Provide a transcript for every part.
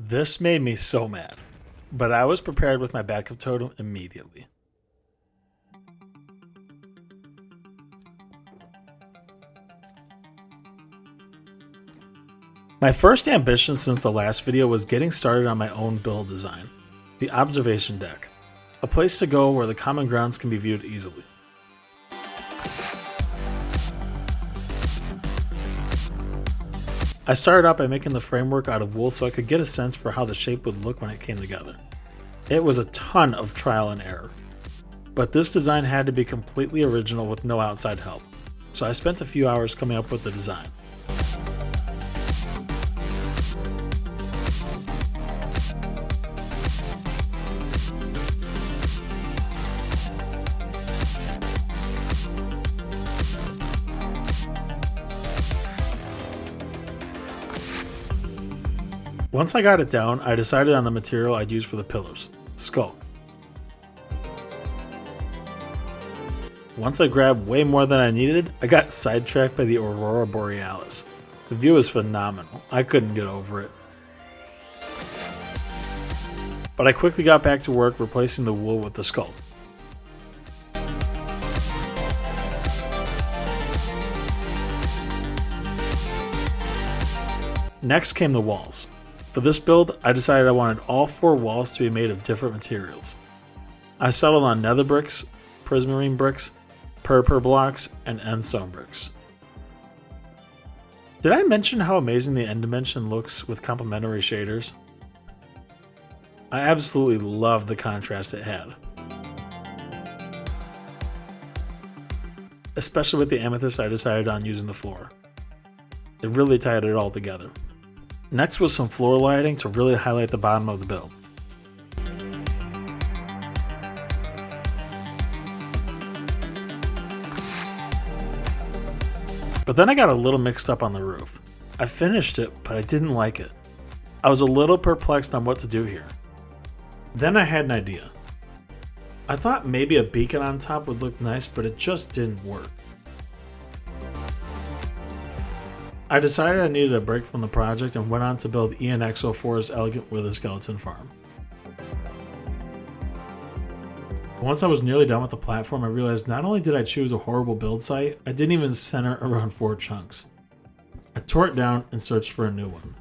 This made me so mad, but I was prepared with my backup totem immediately. My first ambition since the last video was getting started on my own build design, the observation deck, a place to go where the common grounds can be viewed easily. I started out by making the framework out of wool so I could get a sense for how the shape would look when it came together. It was a ton of trial and error, but this design had to be completely original with no outside help, so I spent a few hours coming up with the design. Once I got it down, I decided on the material I'd use for the pillars, sculk. Once I grabbed way more than I needed, I got sidetracked by the Aurora Borealis. The view is phenomenal. I couldn't get over it. But I quickly got back to work replacing the wool with the sculk. Next came the walls. For this build, I decided I wanted all 4 walls to be made of different materials. I settled on nether bricks, prismarine bricks, purpur blocks, and endstone bricks. Did I mention how amazing the end dimension looks with complementary shaders? I absolutely loved the contrast it had. Especially with the amethyst, I decided on using the floor. It really tied it all together. Next was some floor lighting to really highlight the bottom of the build. But then I got a little mixed up on the roof. I finished it, but I didn't like it. I was a little perplexed on what to do here. Then I had an idea. I thought maybe a beacon on top would look nice, but it just didn't work. I decided I needed a break from the project and went on to build ENX04's Elegant Wither Skeleton Farm. Once I was nearly done with the platform, I realized not only did I choose a horrible build site, I didn't even center around 4 chunks. I tore it down and searched for a new one.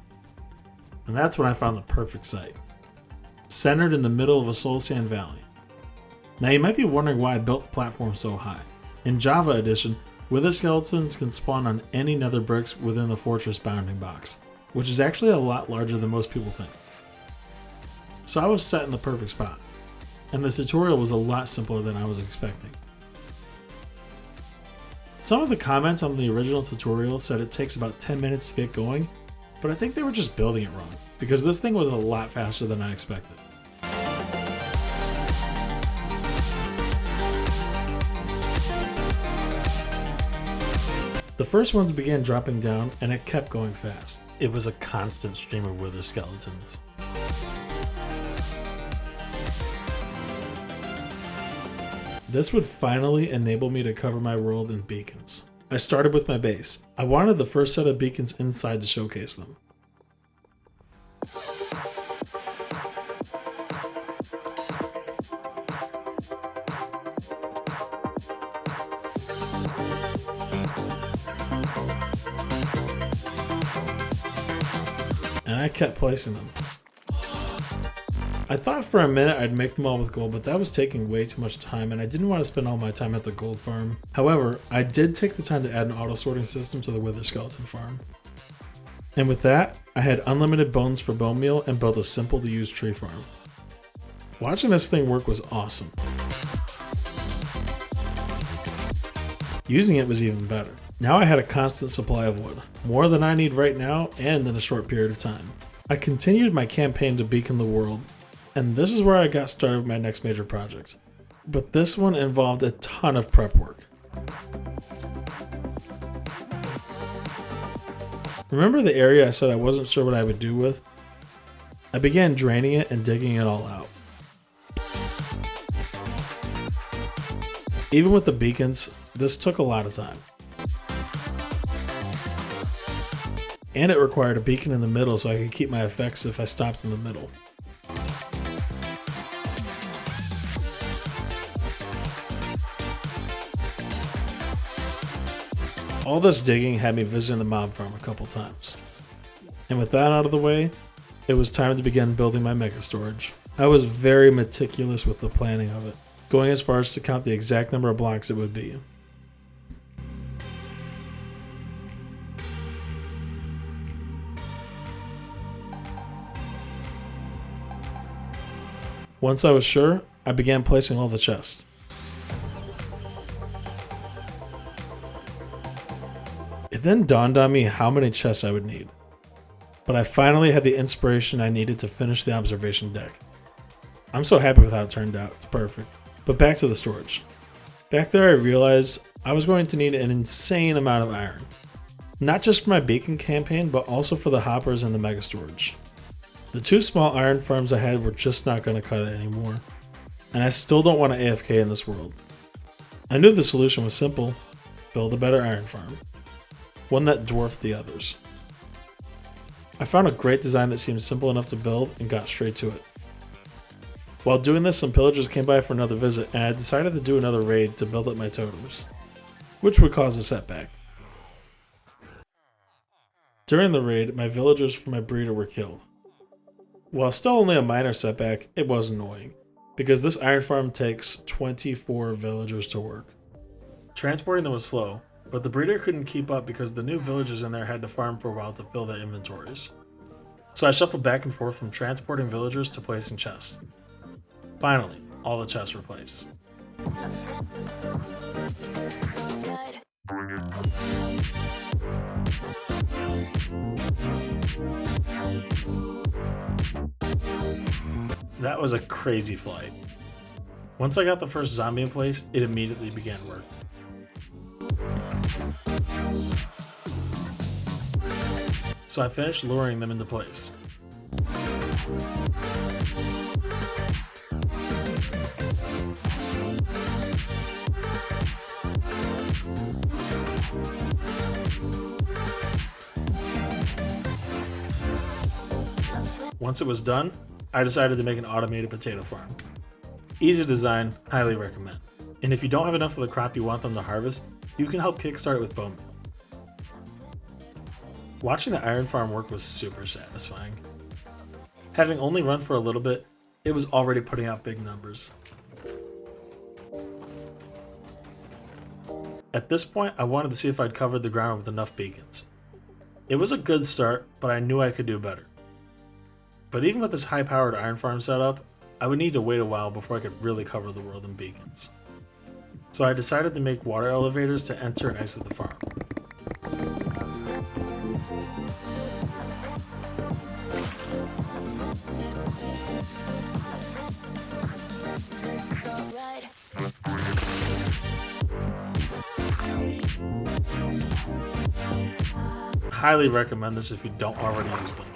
And that's when I found the perfect site. Centered in the middle of a soul sand valley. Now you might be wondering why I built the platform so high. In Java Edition, Wither skeletons can spawn on any nether bricks within the fortress bounding box, which is actually a lot larger than most people think. So I was set in the perfect spot, and the tutorial was a lot simpler than I was expecting. Some of the comments on the original tutorial said it takes about 10 minutes to get going, but I think they were just building it wrong, because this thing was a lot faster than I expected. The first ones began dropping down, and it kept going fast. It was a constant stream of wither skeletons. This would finally enable me to cover my world in beacons. I started with my base. I wanted the first set of beacons inside to showcase them. And I kept placing them. I thought for a minute I'd make them all with gold, but that was taking way too much time and I didn't want to spend all my time at the gold farm. However, I did take the time to add an auto sorting system to the wither skeleton farm. And with that, I had unlimited bones for bone meal and built a simple to use tree farm. Watching this thing work was awesome. Using it was even better. Now I had a constant supply of wood, more than I need right now and in a short period of time. I continued my campaign to beacon the world, and this is where I got started with my next major project. But this one involved a ton of prep work. Remember the area I said I wasn't sure what I would do with? I began draining it and digging it all out. Even with the beacons, this took a lot of time. and it required a beacon in the middle so I could keep my effects if I stopped in the middle. All this digging had me visiting the mob farm a couple times. And with that out of the way, it was time to begin building my mega storage. I was very meticulous with the planning of it, going as far as to count the exact number of blocks it would be. Once I was sure, I began placing all the chests. It then dawned on me how many chests I would need. But I finally had the inspiration I needed to finish the observation deck. I'm so happy with how it turned out, it's perfect. But back to the storage. Back there I realized I was going to need an insane amount of iron. Not just for my beacon campaign, but also for the hoppers and the mega storage. The 2 small iron farms I had were just not going to cut it anymore. And I still don't want to AFK in this world. I knew the solution was simple: build a better iron farm. One that dwarfed the others. I found a great design that seemed simple enough to build and got straight to it. While doing this, some pillagers came by for another visit, and I decided to do another raid to build up my totems, which would cause a setback. During the raid, my villagers from my breeder were killed. While still only a minor setback, it was annoying, because this iron farm takes 24 villagers to work. Transporting them was slow, but the breeder couldn't keep up because the new villagers in there had to farm for a while to fill their inventories. So I shuffled back and forth from transporting villagers to placing chests. Finally, all the chests were placed. That was a crazy flight. Once I got the first zombie in place, it immediately began work. So I finished luring them into place. Once it was done, I decided to make an automated potato farm. Easy design, highly recommend. And if you don't have enough of the crop you want them to harvest, you can help kickstart it with bone meal. Watching the iron farm work was super satisfying. Having only run for a little bit, it was already putting out big numbers. At this point, I wanted to see if I'd covered the ground with enough beacons. It was a good start, but I knew I could do better. But even with this high-powered iron farm setup, I would need to wait a while before I could really cover the world in beacons. So I decided to make water elevators to enter and exit the farm. Highly recommend this if you don't already use them.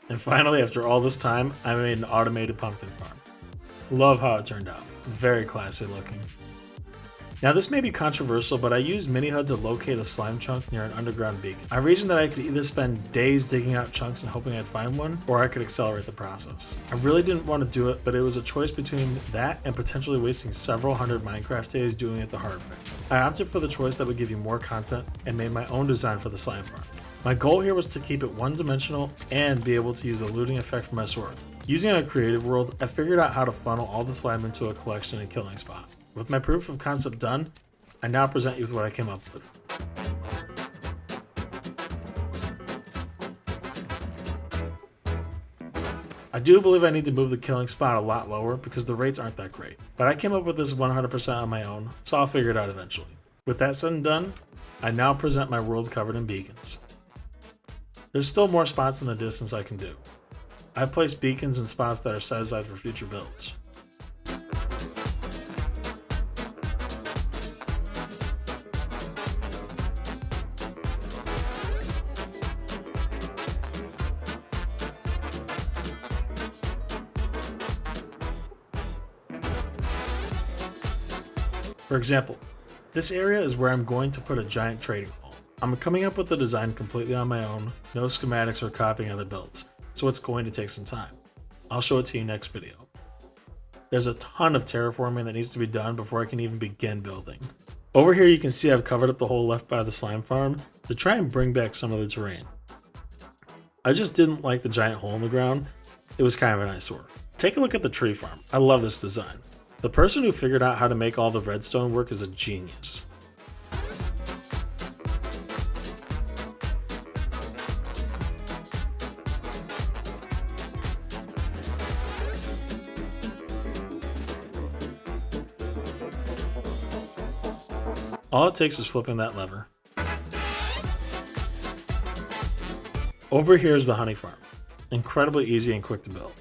And finally, after all this time, I made an automated pumpkin farm. Love how it turned out. Very classy looking. Now this may be controversial, but I used MiniHUD to locate a slime chunk near an underground beacon. I reasoned that I could either spend days digging out chunks and hoping I'd find one, or I could accelerate the process. I really didn't want to do it, but it was a choice between that and potentially wasting several hundred Minecraft days doing it the hard way. I opted for the choice that would give you more content and made my own design for the slime farm. My goal here was to keep it one-dimensional and be able to use a looting effect for my sword. Using a creative world, I figured out how to funnel all the slime into a collection and killing spot. With my proof of concept done, I now present you with what I came up with. I do believe I need to move the killing spot a lot lower because the rates aren't that great, but I came up with this 100% on my own, so I'll figure it out eventually. With that said and done, I now present my world covered in beacons. There's still more spots in the distance I can do. I've placed beacons in spots that are set aside for future builds. For example, this area is where I'm going to put a giant trading hall. I'm coming up with the design completely on my own, no schematics or copying other builds, so it's going to take some time. I'll show it to you next video. There's a ton of terraforming that needs to be done before I can even begin building. Over here you can see I've covered up the hole left by the slime farm to try and bring back some of the terrain. I just didn't like the giant hole in the ground. It was kind of an eyesore. Take a look at the tree farm. I love this design. The person who figured out how to make all the redstone work is a genius. All it takes is flipping that lever. Over here is the honey farm. Incredibly easy and quick to build.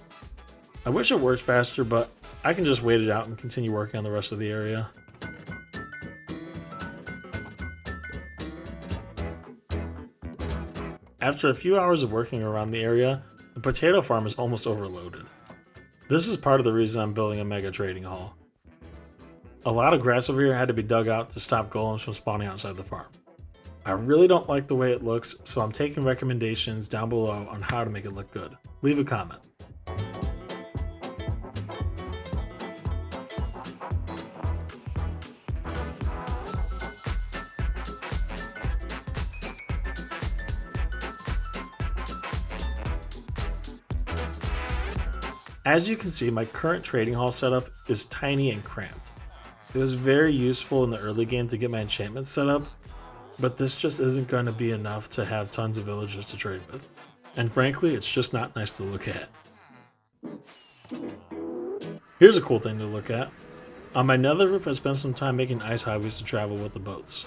I wish it worked faster, but I can just wait it out and continue working on the rest of the area. After a few hours of working around the area, the potato farm is almost overloaded. This is part of the reason I'm building a mega trading hall. A lot of grass over here had to be dug out to stop golems from spawning outside the farm. I really don't like the way it looks, so I'm taking recommendations down below on how to make it look good. Leave a comment. As you can see, my current trading hall setup is tiny and cramped. It was very useful in the early game to get my enchantments set up, but this just isn't going to be enough to have tons of villagers to trade with. And frankly, it's just not nice to look at. Here's a cool thing to look at. On my nether roof, I spent some time making ice highways to travel with the boats.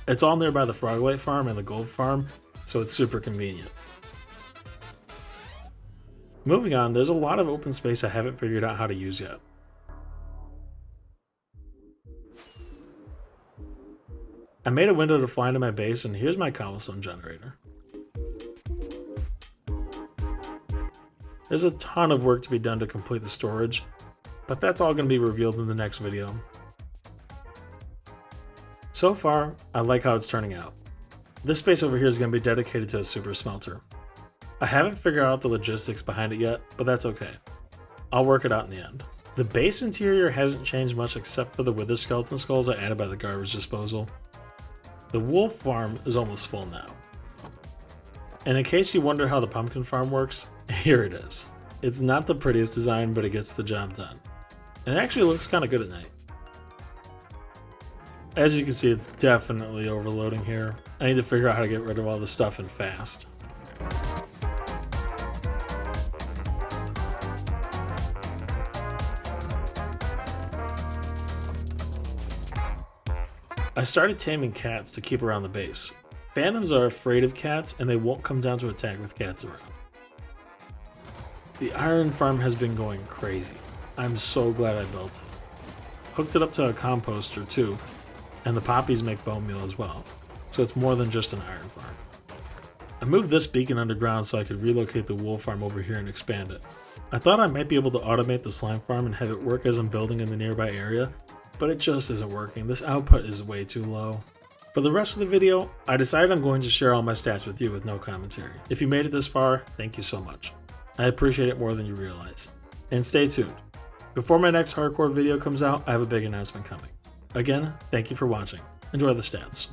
It's all nearby the Froglight farm and the gold farm, so it's super convenient. Moving on, there's a lot of open space I haven't figured out how to use yet. I made a window to fly into my base, and here's my cobblestone generator. There's a ton of work to be done to complete the storage, but that's all going to be revealed in the next video. So far, I like how it's turning out. This space over here is going to be dedicated to a super smelter. I haven't figured out the logistics behind it yet, but that's okay. I'll work it out in the end. The base interior hasn't changed much except for the wither skeleton skulls I added by the garbage disposal. The wolf farm is almost full now. And in case you wonder how the pumpkin farm works, here it is. It's not the prettiest design, but it gets the job done. And it actually looks kind of good at night. As you can see, it's definitely overloading here. I need to figure out how to get rid of all this stuff and fast. I started taming cats to keep around the base. Phantoms are afraid of cats and they won't come down to attack with cats around. The iron farm has been going crazy. I'm so glad I built it. Hooked it up to a composter too, and the poppies make bone meal as well, so it's more than just an iron farm. I moved this beacon underground so I could relocate the wool farm over here and expand it. I thought I might be able to automate the slime farm and have it work as I'm building in the nearby area, but it just isn't working. This output is way too low. For the rest of the video, I decided I'm going to share all my stats with you with no commentary. If you made it this far, thank you so much. I appreciate it more than you realize. And stay tuned. Before my next hardcore video comes out, I have a big announcement coming. Again, thank you for watching. Enjoy the stats.